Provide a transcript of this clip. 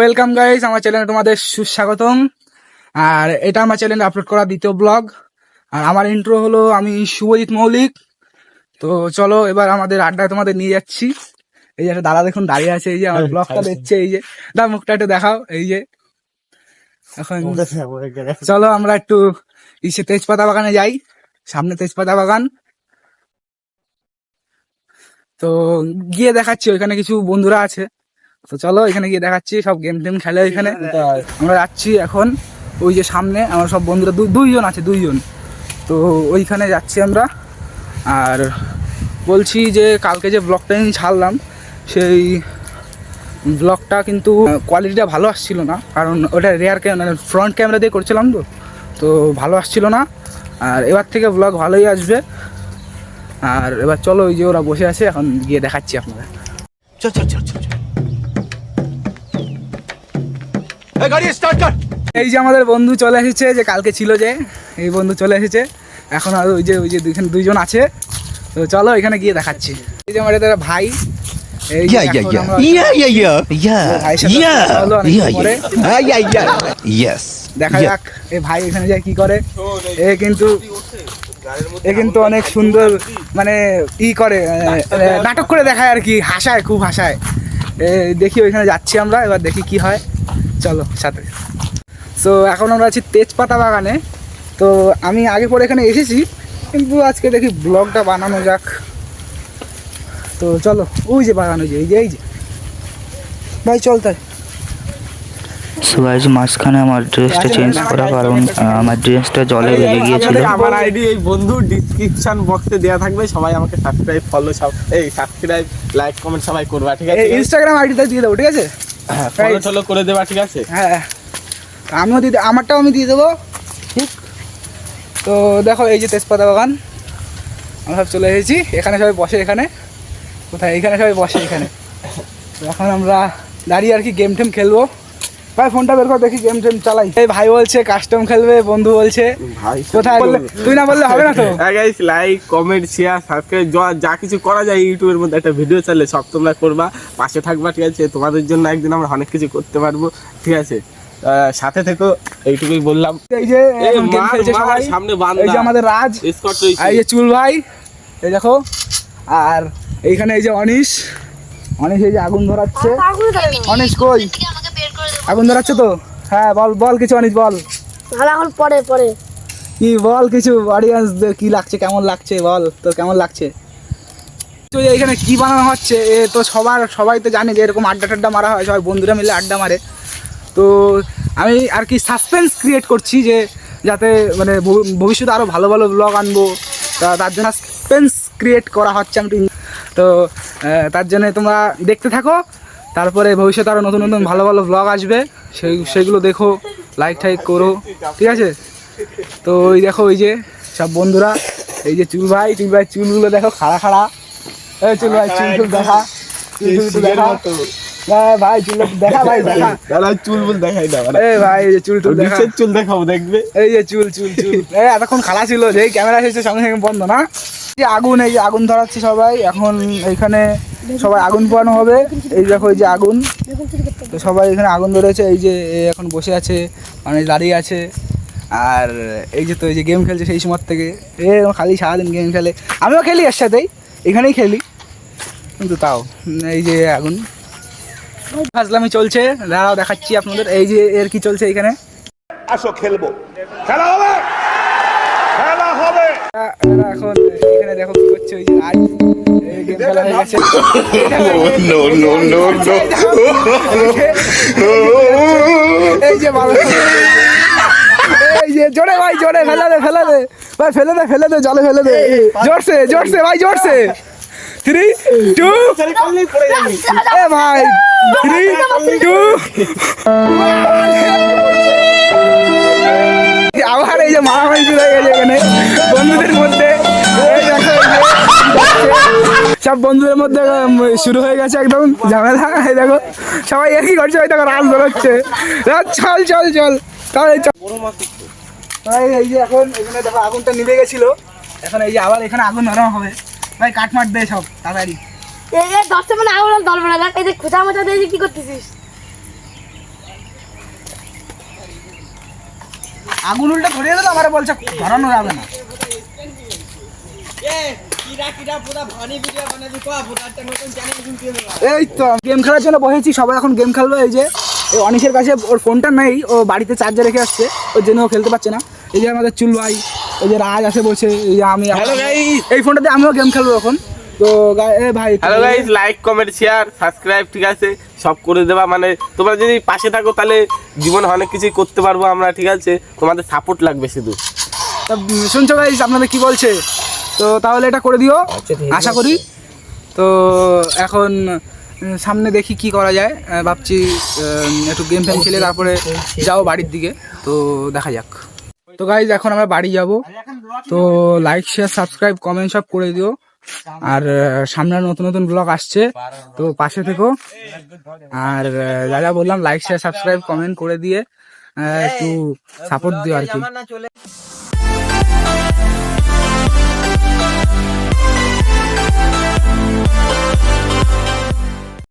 Welcome guys, আমার চ্যানেলে তোমাদের সুস্বাগতম। আর এটা আমার চ্যানেলে আপলোড করা দ্বিতীয় ব্লগ। আর আমার ইন্ট্রো হলো, আমি শুভজিৎ মৌলিক। তো চলো এবার আমাদের আড্ডায় তোমাদের নিয়ে যাচ্ছি। এই যে একটা দাদা দেখুন দাঁড়িয়ে আছে, এই যে আমার ব্লগটা দেখছে, এই যে দা মুখটা একটু দেখাও। এই যে এখন চলো আমরা একটু তেজপাতা বাগানে যাই, সামনে তেজপাতা বাগান। তো গিয়ে দেখাচ্ছি, ওইখানে কিছু বন্ধুরা আছে। তো চলো এখানে গিয়ে দেখাচ্ছি, সব গেম টেম খেলে ওইখানে। আমরা যাচ্ছি এখন, ওই যে সামনে আমার সব বন্ধুরা দুইজন আছে, দুইজন। তো ওইখানে যাচ্ছি আমরা। আর বলছি যে কালকে যে ব্লগটা আমি ছাড়লাম, সেই ব্লগটা কিন্তু কোয়ালিটিটা ভালো আসছিল না, কারণ ওটা রেয়ার ক্যামেরা, ফ্রন্ট ক্যামেরা দিয়ে করছিলাম। তো ভালো আসছিল না। আর এবার থেকে ব্লগ ভালোই আসবে। আর এবার চলো, ওই যে ওরা বসে আছে, এখন গিয়ে দেখাচ্ছি আপনারা। চল চল চল চল। এই যে আমাদের বন্ধু চলে এসেছে, যে কালকে ছিল, যে এই বন্ধু চলে এসেছে এখন। আর ওই যে এখানে দুইজন আছে। তো চলো এখানে গিয়ে দেখাচ্ছি। এই যে আমাদের ভাই, দেখা যাক এই ভাই এখানে যায় কি করে। এ কিন্তু অনেক সুন্দর, মানে করে নাটক করে দেখায় আর কি, হাসায়, খুব হাসায়। দেখি ওইখানে যাচ্ছি আমরা, এবার দেখি কি হয়। চলো সাথে। সো এখন আমরা আছি তেজপাতা বাগানে। তো আমি আগে পরে এখানে এসেছি, কিন্তু আজকে দেখি ব্লগটা বানানো যাক। তো চলো, ওই যে বাগান, ওই যে এই যে ভাই, চল তাই। সো গাইস, মাঝখানে আমার ড্রেসটা চেঞ্জ করা, কারণ আমার ড্রেসটা জলে ভিজে গিয়েছিল। আমার আইডি এই বন্ধু ডেসক্রিপশন বক্সে দেওয়া থাকবে, সবাই আমাকে subscribe, follow, subscribe, like, comment সবাই করবা, ঠিক আছে? ইনস্টাগ্রাম আইডিটা দিয়ে দেবো, ঠিক আছে? ফলো করে দেবা, ঠিক আছে? হ্যাঁ, আমিও দিয়ে, আমারটাও আমি দিয়ে দেবো, ঠিক। তো দেখো, এই যে তেজপাতা বাগান, আমরা সব চলে এসেছি। এখানে সবাই বসে, এখানে কোথায়, এখানে সবাই বসে এখানে। এখন আমরা দাঁড়িয়ে আর কি গেম টেম খেলবো। ভাই ফোনটা বের কর, দেখি গেম টেম চালাই। এই ভাই বলছে কাস্টম খেলবে, বন্ধু বলছে ভাই কোথায় বললে, তুই না বললে হবে না তো। হ্যাঁ guys, like, comment, share, subscribe, যা কিছু করা যায় ইউটিউবের মধ্যে, একটা ভিডিও চাইলে সব তোমরা করবা, পাশে থাকবা, ঠিক আছে? তোমাদের জন্য একদিন আমরা অনেক কিছু করতে পারবো, ঠিক আছে? সাথে থেকো, এইটুকুই বললাম। এই যে গেম খেলছে সবাই, সামনে বান্দা, এই যে আমাদের রাজ, এই যে চুল ভাই, এই দেখো। আর এইখানে এই যে অনিশ, এই যে আগুন ধরাচ্ছে। অনিশ কই, আগুন ধরাচ্ছে তো? হ্যাঁ, বল কিছু, অনিশ বল। এখন পরে কি বল কিছু, অডিয়েন্সদের কি লাগছে, কেমন লাগছে বল, তোর কেমন লাগছে? তো এইখানে কি বানানো হচ্ছে, এ তো সবাই তো জানে যে এরকম আড্ডা টাড্ডা মারা হয়, সবাই বন্ধুরা মিলে আড্ডা মারে। তো আমি আর কি সাসপেন্স ক্রিয়েট করছি, যে যাতে মানে ভবিষ্যতে আরও ভালো ভালো ব্লগ আনবো, তার জন্য সাসপেন্স ক্রিয়েট করা হচ্ছে আমি। তো তার জন্য তোমরা দেখতে থাকো, তারপরে ভবিষ্যতে আরও নতুন নতুন ভালো ভালো ব্লগ আসবে, সেগুলো দেখো, লাইক টাইক করো, ঠিক আছে? তো ওই দেখো, ওই যে সব বন্ধুরা, এই যে চুল ভাই চুলগুলো দেখো, খাড়া। এই চুল ভাই, চুল দেখা, চুল দেখা ভাই, চুল দেখা ভাই, দেখা চুল দেখাই না ভাই, এই যে চুল দেখা, চুল দেখাবো, দেখবে। এই যে চুল এতক্ষণ খালা ছিল, যেই ক্যামেরা এসেছে সঙ্গে সঙ্গে বন্ধ না। আগুন, এই যে আগুন ধরাচ্ছে সবাই এখন, এইখানে সবাই আগুন পোয়ানো হবে। এই দেখো, এই যে আগুন, তো সবাই এখানে আগুন ধরেছে। এই যে এখন বসে আছে, মানে দাঁড়িয়ে আছে। আর এই যে, তো এই যে গেম খেলছে সেই সময় থেকে, খালি সারাদিন গেম খেলে। আমিও খেলি এর সাথেই, এখানেই খেলি, কিন্তু তাও এই যে আগুন ফাজলামি চলছে। দাঁড়াও দেখাচ্ছি আপনাদের, এই যে এর কি চলছে এইখানে। আসো খেলবো, খেলা হবে। এখন এখানে দেখো কি করছে, ওই যে আজ গেম খেলা হয়ে গেছে। এই যে জোরে ভাই, জোরে ফেলে দে ভাই, ফেলে দে জলে, ফেলে দে জোরসে ভাই, জোরসে। 3, 2, এ ভাই, 3, 2, আবার এই যে মারামারি শুরু হয়ে গেছে এখানে বন্ধুদের মধ্যে। সব বন্ধুদের মধ্যে শুরু হয়ে গেছে একদম ঝামেলা। এই দেখো সবাই একই করছে, ওই দেখো রাজ ধরাচ্ছে, চল তাহলে এই যে এখন এখানে দেখো আগুনটা নিভে গেছিল, এখন এই যে আবার এখানে আগুন ধরানো হবে। ভাই কাঠমাট দে সব তাড়াতাড়ি। এই 10 মিনিট আগুন ধরবে না, এই যে খোঁচা মোচা দিয়ে কি করতেছিস? আগুন উল্টে ধরিয়ে দিল, আমার বলছে ধরানো যাবে না। এই তো গেম খেলার জন্য বসেছি, সবাই এখন গেম খেলবো। এই যে এই অনিশের কাছে ওর ফোনটা নেই, ও বাড়িতে চার্জার রেখে আসছে, ওর জন্য ও খেলতে পারছে না। এই যে আমাদের চুল ভাই, এই যে রাজ আছে বসে, এই যে আমি, এই ফোনটাতে আমিও গেম খেলবো এখন। তো ভাই hello guys, like comment share subscribe ঠিক আছে সব করে দেবা, মানে তোমরা যদি পাশে থাকো তাহলে জীবনে অনেক কিছুই করতে পারবো আমরা, ঠিক আছে? তোমাদের সাপোর্ট লাগবে শুধু। শুনছো গাইস আপনাদের কি বলছে, তো তাহলে এটা করে দিও আশা করি। তো এখন সামনে দেখি কি করা যায়, ভাবছি একটু গেম ফেম খেলে তারপরে যাও বাড়ির দিকে, তো দেখা যাক। তো গাইস এখন আমরা বাড়ি যাব, তো লাইক শেয়ার সাবস্ক্রাইব কমেন্ট সব করে দিও। আর সামনে নতুন নতুন ব্লগ আসছে, তো পাশে থেকো। আর যা যা বললাম লাইক শেয়ার সাবস্ক্রাইব কমেন্ট করে দিয়ে একটু সাপোর্ট দিও আর কি।